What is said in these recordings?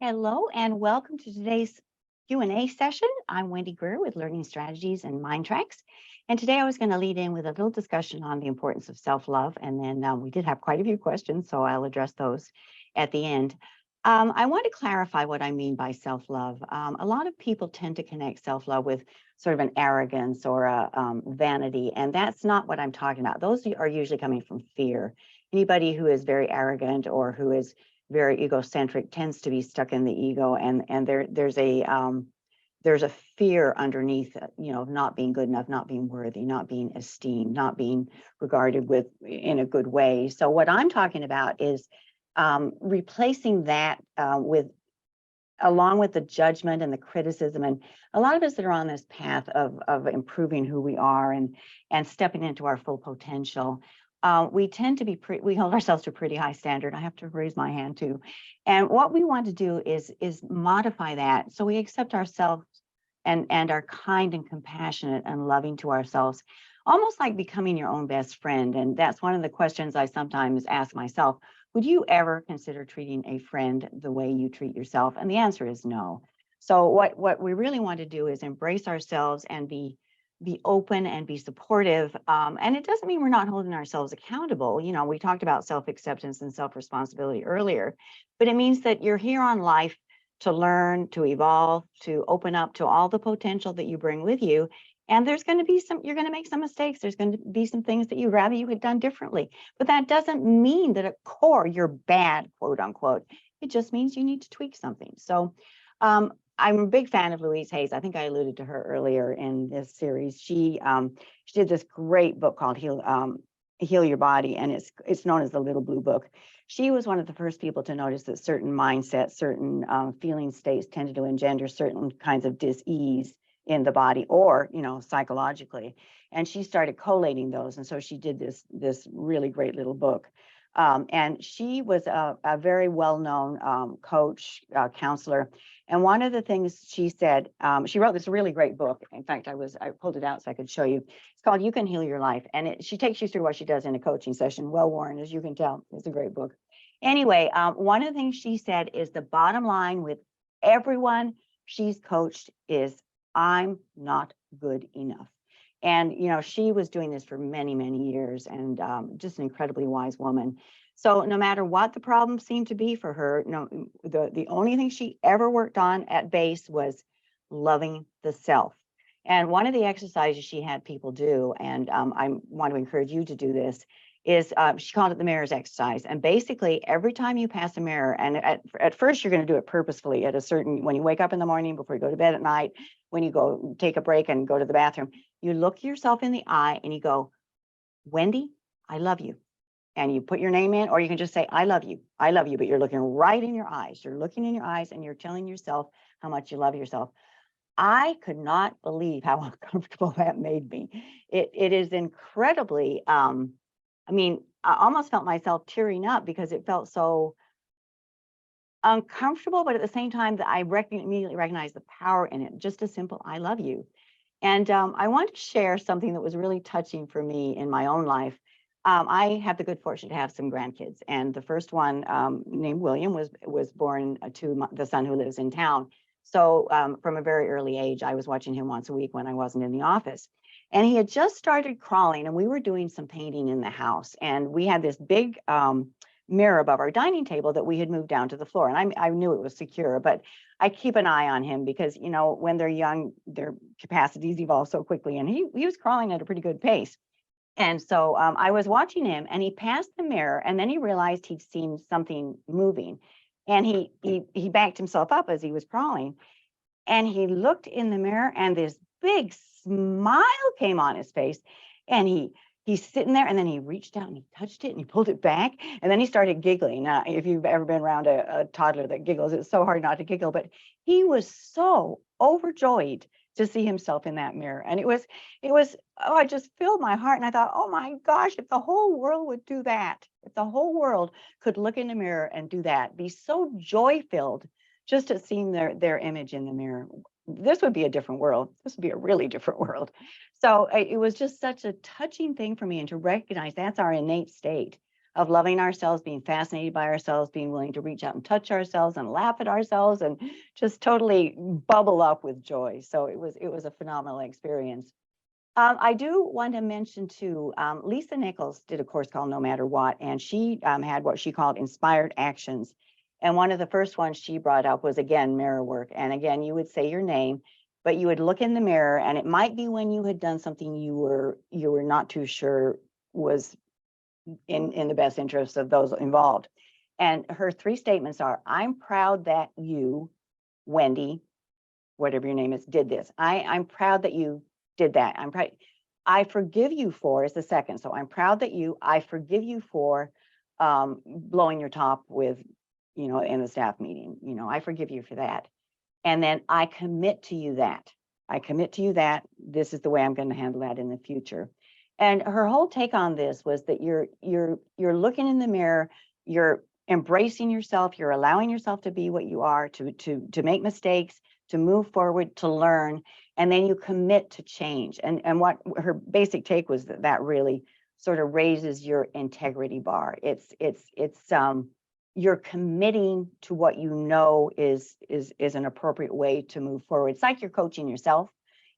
Hello and welcome to today's Q&A session. I'm Wendy Greer with Learning Strategies and MINDTRX. And today I was going to lead in with a little discussion on the importance of self-love. And then we did have quite a few questions, so I'll address those at the end. I want to clarify what I mean by self-love. A lot of people tend to connect self-love with sort of an arrogance or a vanity, and that's not what I'm talking about. Those are usually coming from fear. Anybody who is very arrogant or who is very egocentric tends to be stuck in the ego, and there's a fear underneath, of not being good enough, not being worthy, not being esteemed, not being regarded with in a good way. So what I'm talking about is replacing that along with the judgment and the criticism. And a lot of us that are on this path of improving who we are and stepping into our full potential, we tend to be we hold ourselves to a pretty high standard. I have to raise my hand too. And what we want to do is modify that so we accept ourselves and are kind and compassionate and loving to ourselves, almost like becoming your own best friend. And that's one of the questions I sometimes ask myself. Would you ever consider treating a friend the way you treat yourself? And the answer is no. So what we really want to do is embrace ourselves and be open and be supportive. And it doesn't mean we're not holding ourselves accountable. We talked about self-acceptance and self-responsibility earlier, but it means that you're here on life to learn, to evolve, to open up to all the potential that you bring with you. And there's going to be you're going to make some mistakes. There's going to be some things that you had done differently. But that doesn't mean that at core you're bad, quote unquote. It just means you need to tweak something. So I'm a big fan of Louise Hayes. I think I alluded to her earlier in this series. She did this great book called Heal Your Body, and it's known as the Little Blue Book. She was one of the first people to notice that certain mindsets, certain feeling states tended to engender certain kinds of dis-ease in the body or, psychologically. And she started collating those. And so she did this really great little book. And she was a very well-known coach, counselor. And one of the things she said, she wrote this really great book. In fact, I pulled it out so I could show you. It's called You Can Heal Your Life. And she takes you through what she does in a coaching session. Well-worn, as you can tell. It's a great book. Anyway, one of the things she said is the bottom line with everyone she's coached is, I'm not good enough. And, she was doing this for many, many years and just an incredibly wise woman. So no matter what the problem seemed to be for her, the only thing she ever worked on at base was loving the self. And one of the exercises she had people do, and I want to encourage you to do this, is she called it the mirrors exercise. And basically every time you pass a mirror, and at first you're going to do it purposefully when you wake up in the morning, before you go to bed at night, when you go take a break and go to the bathroom, you look yourself in the eye and you go, Wendy, I love you. And you put your name in, or you can just say, I love you, but you're looking right in your eyes. You're looking in your eyes and you're telling yourself how much you love yourself. I could not believe how uncomfortable that made me. It is incredibly, I almost felt myself tearing up because it felt so uncomfortable, but at the same time that I immediately recognized the power in it. Just a simple, I love you. And I want to share something that was really touching for me in my own life. I have the good fortune to have some grandkids, and the first one, named William, was born to the son who lives in town. So from a very early age, I was watching him once a week when I wasn't in the office. And he had just started crawling, and we were doing some painting in the house. And we had this big mirror above our dining table that we had moved down to the floor. And I knew it was secure, but I keep an eye on him because, when they're young, their capacities evolve so quickly. And he was crawling at a pretty good pace. And so I was watching him, and he passed the mirror, and then he realized he'd seen something moving. And he backed himself up as he was crawling. And he looked in the mirror, and this big smile came on his face. And he's sitting there, and then he reached out and he touched it and he pulled it back. And then he started giggling. Now, if you've ever been around a toddler that giggles, it's so hard not to giggle. But he was so overjoyed to see himself in that mirror. And it was, I just filled my heart. And I thought, oh my gosh, if the whole world would do that, if the whole world could look in the mirror and do that, be so joy-filled just at seeing their image in the mirror, this would be a different world. This would be a really different world. So it was just such a touching thing for me, and to recognize that's our innate state. of loving ourselves, being fascinated by ourselves, being willing to reach out and touch ourselves and laugh at ourselves and just totally bubble up with joy. So it was a phenomenal experience. I do want to mention too, Lisa Nichols did a course called No Matter What, and she had what she called inspired actions. And one of the first ones she brought up was, again, mirror work. And again, you would say your name, but you would look in the mirror, and it might be when you had done something you were not too sure was in the best interest of those involved. And her 3 statements are, I'm proud that you, Wendy, whatever your name is, did this. I'm proud that you did that. I'm proud. I forgive you for is the second. So I'm proud that I forgive you for blowing your top with, in the staff meeting. I forgive you for that. And then I commit to you that. I commit to you that this is the way I'm going to handle that in the future. And her whole take on this was that you're looking in the mirror, you're embracing yourself, you're allowing yourself to be what you are, to make mistakes, to move forward, to learn, and then you commit to change. And what her basic take was that really sort of raises your integrity bar. It's you're committing to what you know is an appropriate way to move forward. It's like you're coaching yourself,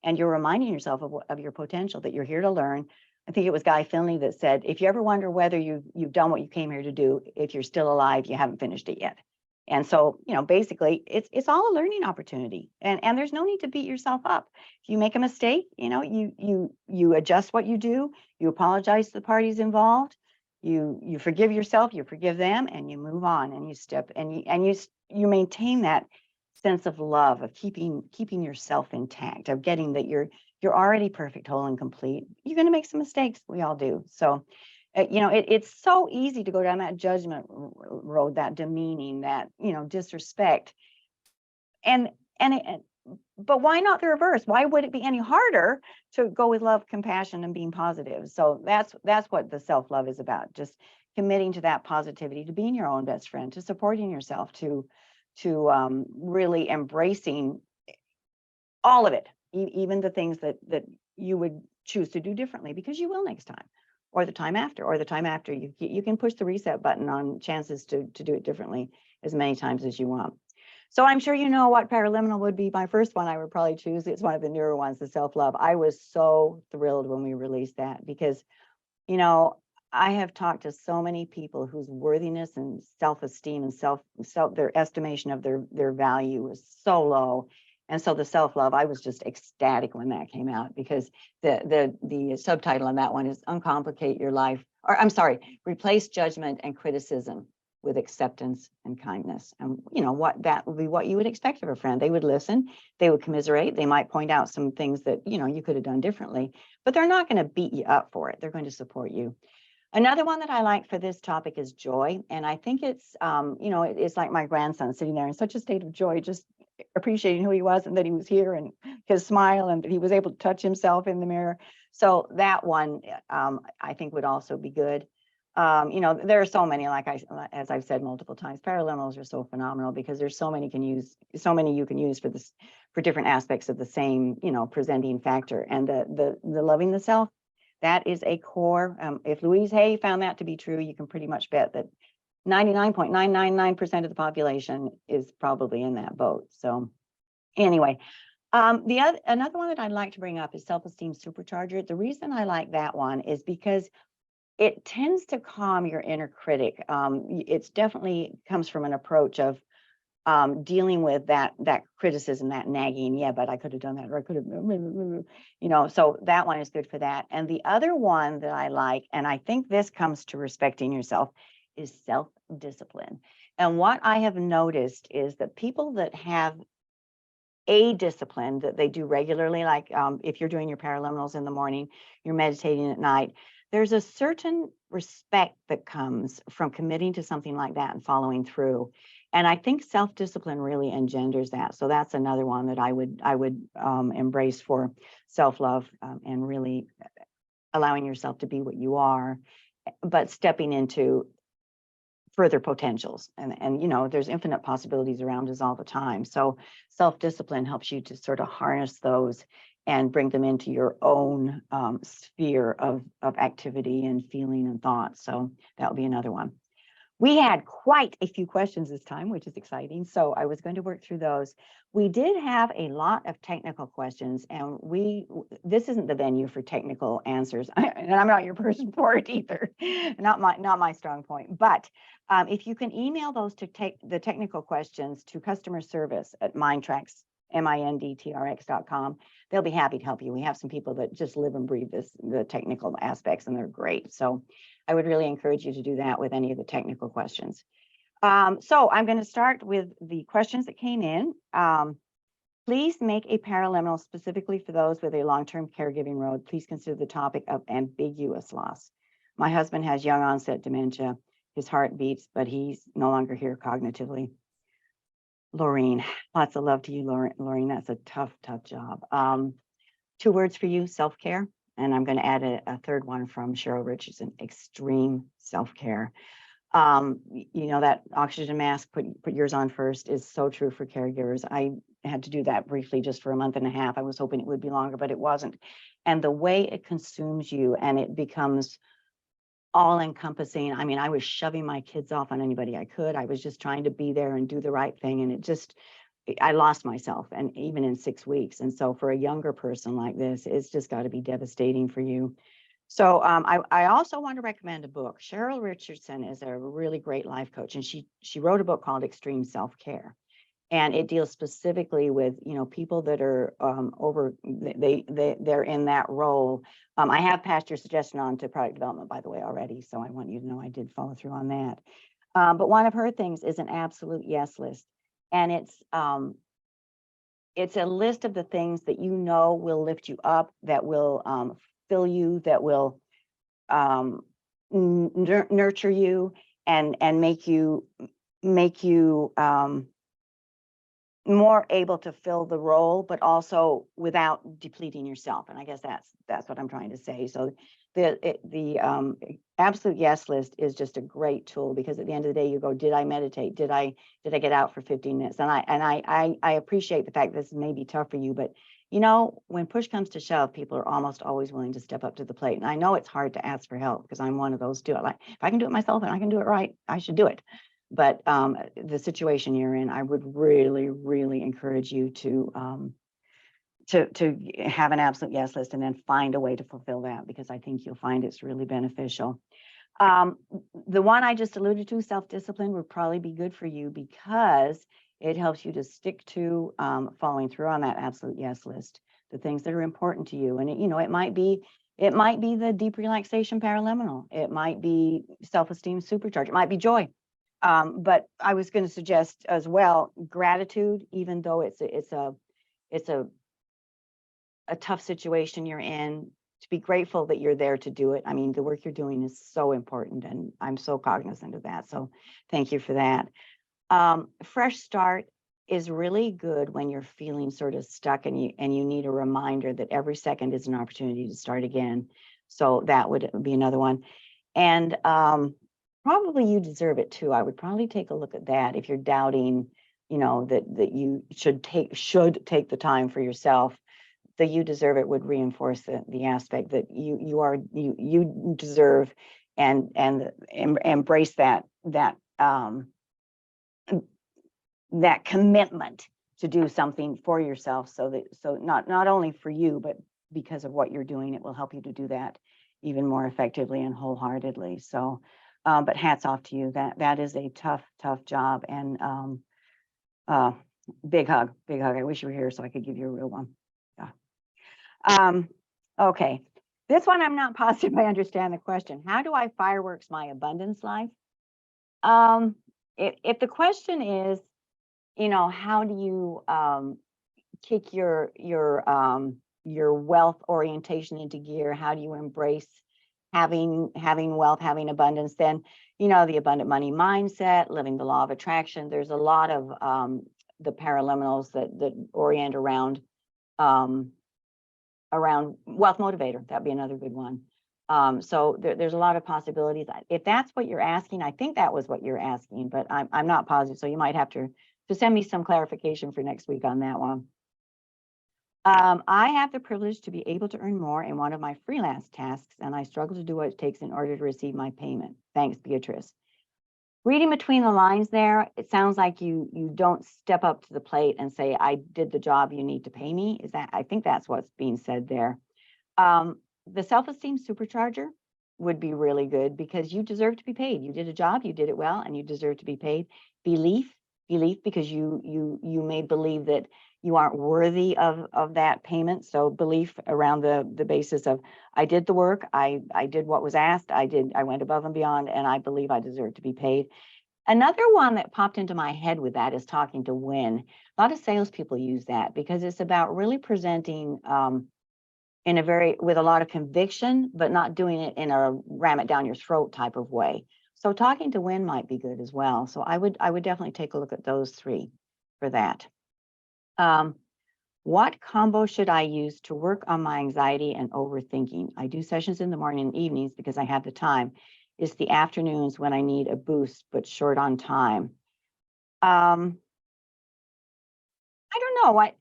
and you're reminding yourself of your potential, that you're here to learn. I think it was Guy Finley that said, if you ever wonder whether you've done what you came here to do, if you're still alive, you haven't finished it yet. And so, basically it's all a learning opportunity, and there's no need to beat yourself up. If you make a mistake, you adjust what you do, you apologize to the parties involved, you forgive yourself, you forgive them, and you move on, and you step, and you maintain that sense of love, of keeping yourself intact, of getting that you're already perfect, whole, and complete. You're going to make some mistakes. We all do. So, it's so easy to go down that judgment road, that demeaning, that, disrespect. But why not the reverse? Why would it be any harder to go with love, compassion, and being positive? So that's what the self-love is about. Just committing to that positivity, to being your own best friend, to supporting yourself, to really embracing all of it, even the things that you would choose to do differently, because you will next time, or the time after, you can push the reset button on chances to do it differently as many times as you want. So I'm sure you know what Paraliminal would be. My first one I would probably choose. It's one of the newer ones, the self-love. I was so thrilled when we released that, because, I have talked to so many people whose worthiness and self-esteem and their estimation of their value is so low. And so the self-love, I was just ecstatic when that came out, because the subtitle on that one is Uncomplicate Your Life, or I'm sorry, Replace Judgment and Criticism with Acceptance and Kindness. And what that would be, what you would expect of a friend. They would listen, they would commiserate, they might point out some things that you could have done differently, but they're not going to beat you up for it. They're going to support you. Another one that I like for this topic is joy. And I think it's, it's like my grandson sitting there in such a state of joy, just appreciating who he was and that he was here, and his smile, and that he was able to touch himself in the mirror. So that one, I think would also be good. There are so many, as I've said multiple times, Paraliminals are so phenomenal, because there's so many you can use for different aspects of the same, presenting factor. And the loving the self, that is a core. If Louise Hay found that to be true, you can pretty much bet that 99.999% of the population is probably in that boat. So anyway, another one that I'd like to bring up is Self-Esteem Supercharger. The reason I like that one is because it tends to calm your inner critic. It's definitely comes from an approach of dealing with that criticism, that nagging. Yeah, but I could have done that, or I could have, so that one is good for that. And the other one that I like, and I think this comes to respecting yourself, is self-discipline. And what I have noticed is that people that have a discipline that they do regularly, like if you're doing your Paraliminals in the morning, you're meditating at night, there's a certain respect that comes from committing to something like that and following through. And I think self-discipline really engenders that. So that's another one that I would embrace for self-love, and really allowing yourself to be what you are, but stepping into further potentials. And there's infinite possibilities around us all the time. So self-discipline helps you to sort of harness those and bring them into your own sphere of activity and feeling and thought. So that will be another one. We had quite a few questions this time, which is exciting. So I was going to work through those. We did have a lot of technical questions, and this isn't the venue for technical answers, and I'm not your person for it either. Not my strong point. But if you can email those to take the technical questions to customer service at MINDTRX, MINDTRX.com, they'll be happy to help you. We have some people that just live and breathe the technical aspects, and they're great. So I would really encourage you to do that with any of the technical questions. So I'm going to start with the questions that came in. Please make a paraliminal specifically for those with a long-term caregiving role. Please consider the topic of ambiguous loss. My husband has young onset dementia. His heart beats, but he's no longer here cognitively. Laureen, lots of love to you, Laureen. That's a tough job. 2 words for you: self-care. And I'm going to add a third one from Cheryl Richardson: extreme self-care. You know, that oxygen mask, put yours on first, is so true for caregivers. I had to do that briefly just for a month and a half. I was hoping it would be longer, but it wasn't. And the way it consumes you, and it becomes all encompassing. I mean, I was shoving my kids off on anybody I could. I was just trying to be there and do the right thing. And I lost myself, and even in 6 weeks. And so for a younger person like this, it's just got to be devastating for you. So I also want to recommend a book. Cheryl Richardson is a really great life coach, and she wrote a book called Extreme Self-Care. And it deals specifically with, you know, people that are they're in that role. I have passed your suggestion on to product development, by the way, already. So I want you to know I did follow through on that. But one of her things is an absolute yes list. And it's a list of the things that you know will lift you up, that will fill you, that will nurture you, and make you more able to fill the role, but also without depleting yourself. And I guess that's what I'm trying to say. So the absolute yes list is just a great tool, because at the end of the day, you go, did I meditate? Did I get out for 15 minutes? And I appreciate the fact that this may be tough for you, but you know, when push comes to shove, people are almost always willing to step up to the plate. And I know it's hard to ask for help, because I'm one of those too. Like, if I can do it myself and I can do it right, I should do it. But the situation you're in, I would really, really encourage you to have an absolute yes list, and then find a way to fulfill that, because I think you'll find it's really beneficial. The one I just alluded to, self-discipline, would probably be good for you, because it helps you to stick to following through on that absolute yes list, the things that are important to you. And you know, it might be the deep relaxation paraliminal. It might be self-esteem supercharger. It might be joy. But I was going to suggest as well gratitude, even though it's a tough situation you're in, to be grateful that you're there to do it. I mean, the work you're doing is so important, and I'm so cognizant of that. So thank you for that. Fresh start is really good when you're feeling sort of stuck, and you need a reminder that every second is an opportunity to start again. So that would be another one. And probably you deserve it too. I would probably take a look at that if you're doubting, you know, that you should take the time for yourself. The you deserve it would reinforce the aspect that you deserve, and embrace that commitment to do something for yourself, so not only for you, but because of what you're doing, it will help you to do that even more effectively and wholeheartedly. So but hats off to you. That is a tough job, and big hug. I wish you were here so I could give you a real one. Yeah. Okay, this one I'm not positive I understand the question. How do I fireworks my abundance life? If the question is, you know, how do you kick your wealth orientation into gear? How do you embrace having wealth, having abundance? Then, you know, the abundant money mindset, living the law of attraction. There's a lot of the paraliminals that orient around wealth motivator. That'd be another good one. So there's a lot of possibilities. If that's what you're asking, I think that was what you're asking, but I'm not positive. So you might have to send me some clarification for next week on that one. I have the privilege to be able to earn more in one of my freelance tasks, and I struggle to do what it takes in order to receive my payment. Thanks, Beatrice. Reading between the lines there, it sounds like you don't step up to the plate and say, I did the job, you need to pay me. I think that's what's being said there. The self-esteem supercharger would be really good because you deserve to be paid. You did a job, you did it well, and you deserve to be paid. Belief, because you may believe that you aren't worthy of that payment. So belief around the basis of I did the work, I did what was asked, I went above and beyond, and I believe I deserve to be paid. Another one that popped into my head with that is talking to win. A lot of salespeople use that because it's about really presenting with a lot of conviction, but not doing it in a ram it down your throat type of way. So talking to win might be good as well. So I would definitely take a look at those three for that. What combo should I use to work on my anxiety and overthinking? I do sessions in the morning and evenings because I have the time. It's the afternoons when I need a boost, but short on time. I don't know.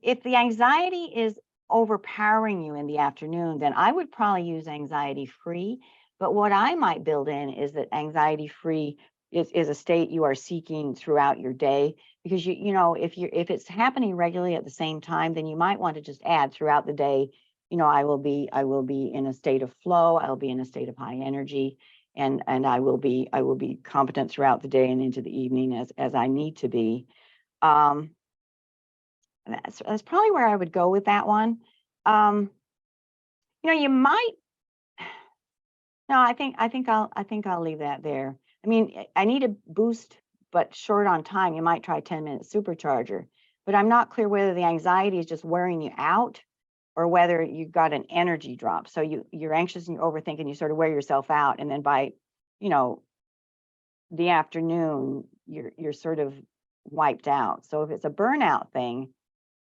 If the anxiety is overpowering you in the afternoon, then I would probably use anxiety free. But what I might build in is that anxiety free is a state you are seeking throughout your day, because if it's happening regularly at the same time, then you might want to just add throughout the day, I will be in a state of flow, I'll be in a state of high energy, and I will be competent throughout the day and into the evening as I need to be. That's probably where I would go with that one. You might. No, I think I'll leave that there. I mean, I need a boost, but short on time. You might try 10-minute supercharger, but I'm not clear whether the anxiety is just wearing you out or whether you got an energy drop. So you're anxious and you overthink and you sort of wear yourself out, and then by the afternoon you're sort of wiped out. So if it's a burnout thing,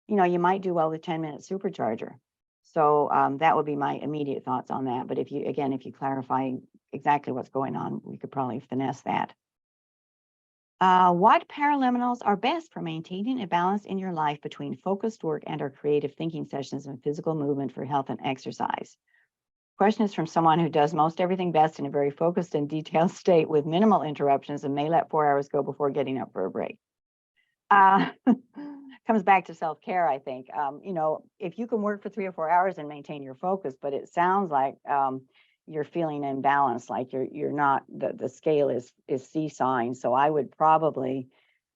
you might do well with 10-minute supercharger. So that would be my immediate thoughts on that. But if you clarify exactly what's going on, we could probably finesse that. What paraliminals are best for maintaining a balance in your life between focused work and our creative thinking sessions and physical movement for health and exercise? Question is from someone who does most everything best in a very focused and detailed state with minimal interruptions and may let 4 hours go before getting up for a break. Comes back to self-care, I think. If you can work for 3 or 4 hours and maintain your focus, but it sounds like you're feeling imbalanced, like you're not, the scale is seesawing. So I would probably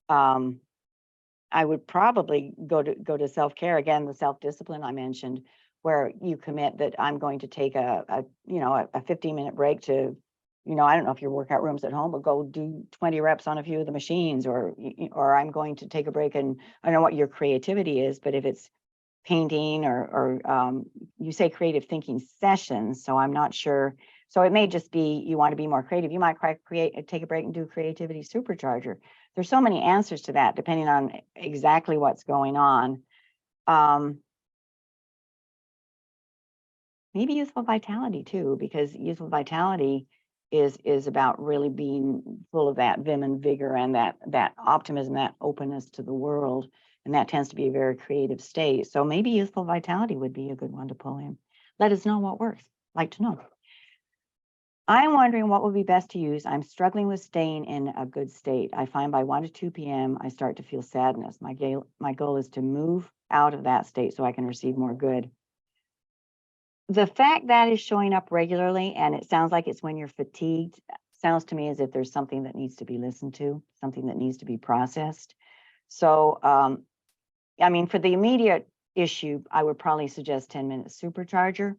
go to self-care again, the self-discipline I mentioned, where you commit that I'm going to take a 15-minute break to, I don't know if your workout room's at home, but go do 20 reps on a few of the machines, or I'm going to take a break, and I don't know what your creativity is, but if it's painting or you say creative thinking sessions, so I'm not sure. So it may just be you want to be more creative. You might take a break and do creativity supercharger. There's so many answers to that depending on exactly what's going on. Maybe youthful vitality too, because youthful vitality is about really being full of that vim and vigor and that optimism, that openness to the world. And that tends to be a very creative state. So maybe youthful vitality would be a good one to pull in. Let us know what works. Like to know. I'm wondering what would be best to use. I'm struggling with staying in a good state. I find by 1 to 2 p.m. I start to feel sadness. My goal is to move out of that state so I can receive more good. The fact that is showing up regularly, and it sounds like it's when you're fatigued, sounds to me as if there's something that needs to be listened to, something that needs to be processed. So, I mean, for the immediate issue, I would probably suggest 10-minute supercharger,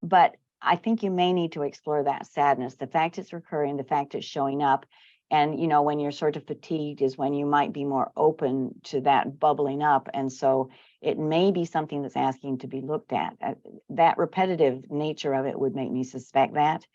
but I think you may need to explore that sadness, the fact it's recurring, the fact it's showing up. And, when you're sort of fatigued is when you might be more open to that bubbling up. And so it may be something that's asking to be looked at. That repetitive nature of it would make me suspect that.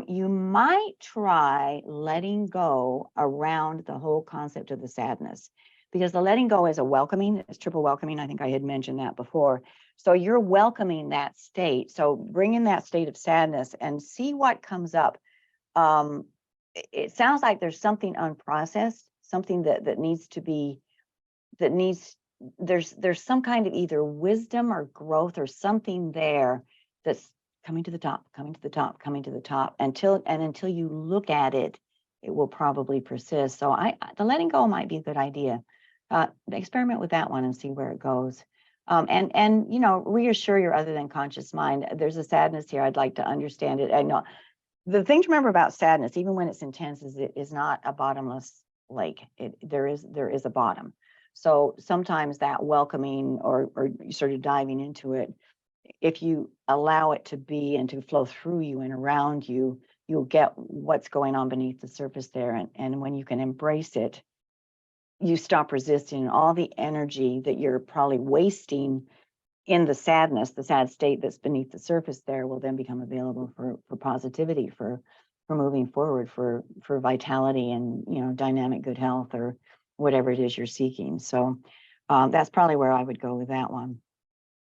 You might try letting go around the whole concept of the sadness, because the letting go is a welcoming, it's triple welcoming. I think I had mentioned that before. So you're welcoming that state. So bring in that state of sadness and see what comes up. It sounds like there's something unprocessed, something that needs there's some kind of either wisdom or growth or something there that's coming to the top, coming to the top, coming to the top until you look at it, it will probably persist. So the letting go might be a good idea. Experiment with that one and see where it goes. And reassure your other than conscious mind. There's a sadness here. I'd like to understand it. I know the thing to remember about sadness, even when it's intense, is it is not a bottomless lake. There is a bottom. So sometimes that welcoming or sort of diving into it, if you allow it to be and to flow through you and around you, you'll get what's going on beneath the surface there. And when you can embrace it, you stop resisting all the energy that you're probably wasting in the sadness, the sad state that's beneath the surface there will then become available for positivity, for moving forward, for vitality and dynamic good health or whatever it is you're seeking. So that's probably where I would go with that one.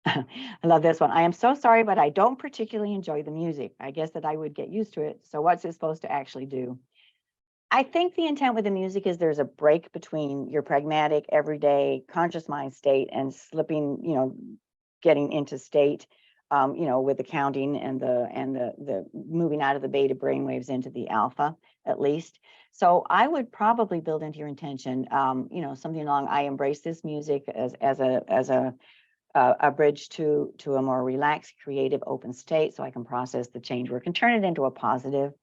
I love this one. I am so sorry, but I don't particularly enjoy the music. I guess that I would get used to it. So what's it supposed to actually do? I think the intent with the music is there's a break between your pragmatic, everyday, conscious mind state and slipping, getting into state, with the counting and the moving out of the beta brainwaves into the alpha, at least. So I would probably build into your intention, something along, I embrace this music as a bridge to a more relaxed, creative, open state, so I can process the change work and turn it into a positive.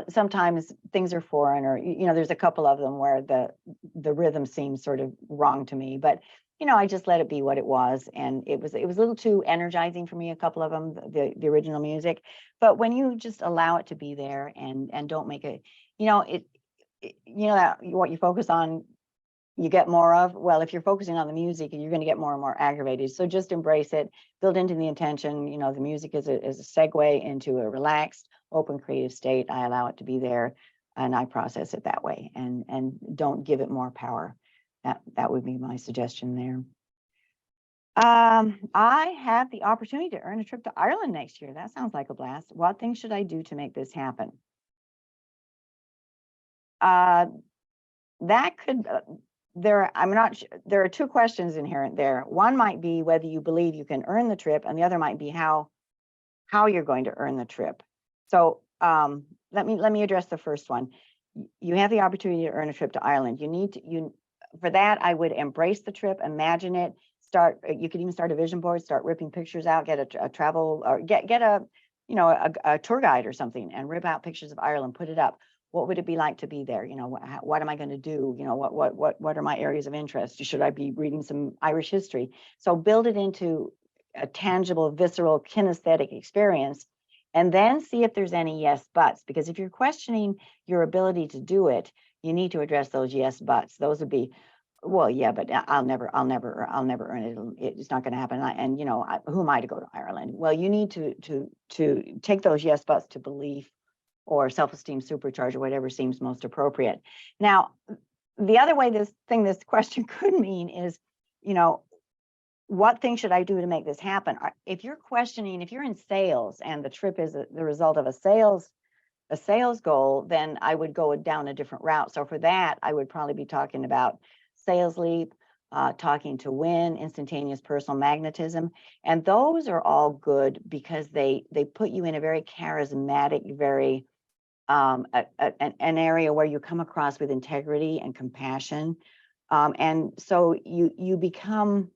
Sometimes things are foreign, or there's a couple of them where the rhythm seems sort of wrong to me, but I just let it be what it was, and it was a little too energizing for me. A couple of them, the original music, but when you just allow it to be there and don't make it, that what you focus on, you get more of. Well, if you're focusing on the music, you're going to get more and more aggravated. So just embrace it, build into the intention. The music is a segue into a relaxed, open, creative state. I allow it to be there, and I process it that way, and don't give it more power. That would be my suggestion there. I have the opportunity to earn a trip to Ireland next year. That sounds like a blast. What things should I do to make this happen? That could. I'm not sure. There are two questions inherent there. One might be whether you believe you can earn the trip, and the other might be how you're going to earn the trip. So let me address the first one. You have the opportunity to earn a trip to Ireland. For that, I would embrace the trip, imagine it. You could even start a vision board, start ripping pictures out, get a travel, or get a tour guide or something, and rip out pictures of Ireland, put it up. What would it be like to be there? What am I going to do? What are my areas of interest? Should I be reading some Irish history? So build it into a tangible, visceral, kinesthetic experience, and then see if there's any yes buts. Because if you're questioning your ability to do it, you need to address those yes buts. Those would be, well, yeah, but I'll never earn it. It's not going to happen. And who am I to go to Ireland? Well, you need to take those yes buts to belief, or self-esteem supercharger, whatever seems most appropriate. Now, the other way this question could mean is, what thing should I do to make this happen? If you're questioning, if you're in sales and the trip is the result of a sales goal, then I would go down a different route. So for that, I would probably be talking about Sales Leap, Talking to Win, Instantaneous Personal Magnetism. And those are all good because they put you in a very charismatic, very an area where you come across with integrity and compassion. And so you become,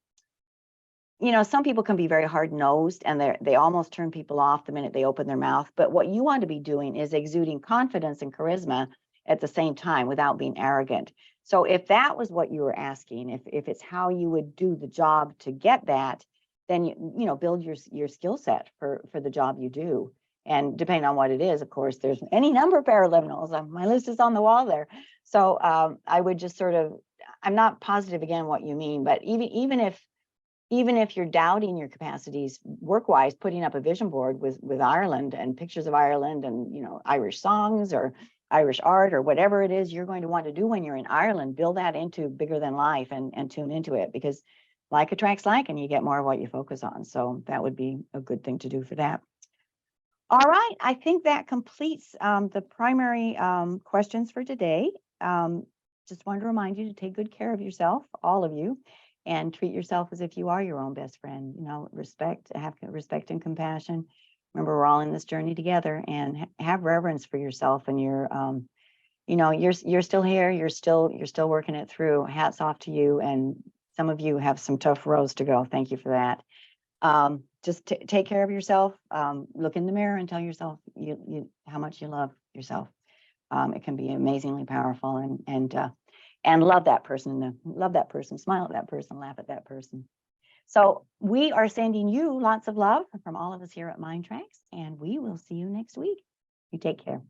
some people can be very hard-nosed, and they almost turn people off the minute they open their mouth. But what you want to be doing is exuding confidence and charisma at the same time without being arrogant. So if that was what you were asking, if it's how you would do the job to get that, then you build your skill set for the job you do. And depending on what it is, of course, there's any number of paraliminals. My list is on the wall there. So I would just I'm not positive again what you mean, but even if you're doubting your capacities work-wise, putting up a vision board with Ireland and pictures of Ireland and Irish songs or Irish art or whatever it is you're going to want to do when you're in Ireland, build that into bigger than life and tune into it, because like attracts like, and you get more of what you focus on. So that would be a good thing to do for that. All right, I think that completes the primary questions for today. just wanted to remind you to take good care of yourself, all of you, and treat yourself as if you are your own best friend. You know, have respect and compassion. Remember, we're all in this journey together, and have reverence for yourself and your, you know, you're still here. You're still working it through. Hats off to you. And some of you have some tough roads to go. Thank you for that. Just take care of yourself. Look in the mirror and tell yourself how much you love yourself. It can be amazingly powerful, and love that person. Smile at that person. Laugh at that person. So we are sending you lots of love from all of us here at MINDTRX, and we will see you next week. You take care.